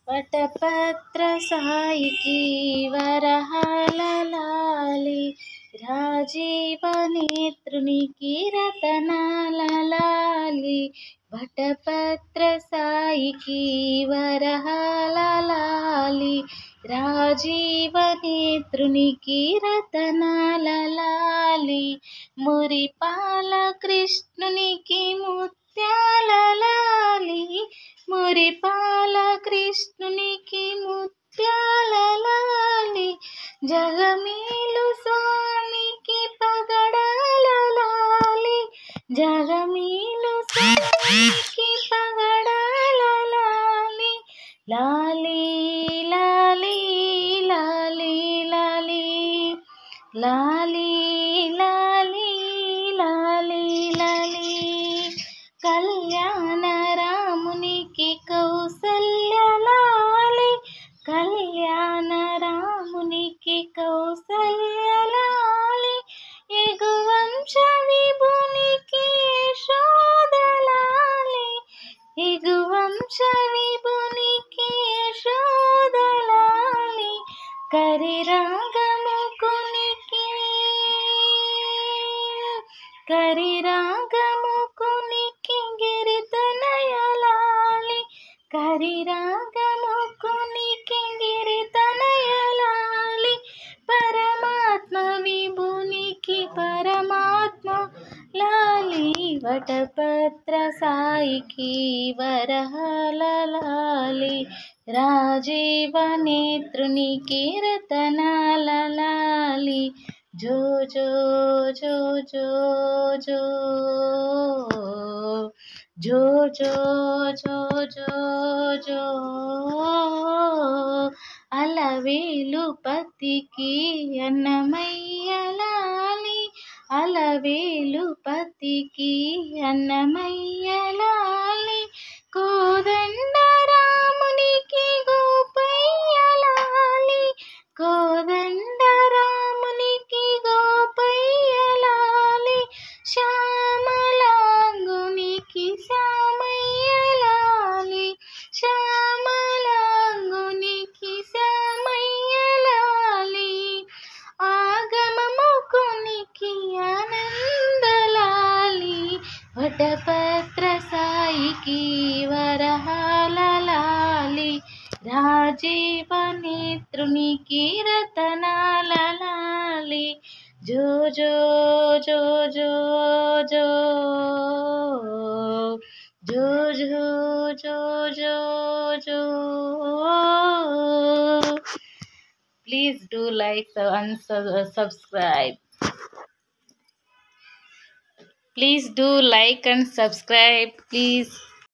వటపత్ర సాయికి వరహాలలాలి, రాజీవ నేత్రునికి రతనాలలాలి. వటపత్ర సాయికి వరహాలలాలి, రాజీవ నేత్రునికి రతనాలలాలి. మురిపాల కృష్ణునికి ముత్యాలలాలి, మురిపాల కృష్ణునికి ముత్యాలలాలి. జగమేలు స్వామికి పగడాలలాలి, జగమేలు స్వామికి పగడాలలాలి. లాలి లాలి లాలి లాలి, లాలి లాలి లాలి లాలి. కళ్యాణ రామునికి కౌసల్యలాలి, కళ్యాణ రామునికి కౌసల్యలాలి. ఎగువంశ విభునికి యశోదలాలి, ఎగువంశ విభునికి యశోదలాలి. కరిరాగముకునికి, కరిరాగముకునికి గిరితనయలాలి, కరిరాగముకునికి గిరితనయలాలి. పరమాత్మ విభునికి పరమాత్మ లాలి, వటపత్ర సాయికి వరహాలలాలి, రాజీవ నేత్రునికి రతనాలలాలి. జో జో జో జో జో జో జో జో జో జో. అలవేలు పతికి అన్నమయ్యలాలి, అలవేలు పతికి అన్నమయ్యలాలి. కోదండ రామునికి గోపయ్యలాలి, కోదండ రామునికి గోపయ్యలాలి. శ్యామలాంగునికి శ్యామయ్యలాలి, శ్యామలాంగునికి శ్యామయ్యలాలి. ఆగమముకునికి ఆనందలాలి, వటపత్ర సాయికి వరహాలలాలి, రాజీవ నేత్రునికి రతనాలలాలి. జో జో జో జో జో జో జో జో జో జో. Please do like and subscribe. Please do like and subscribe, please.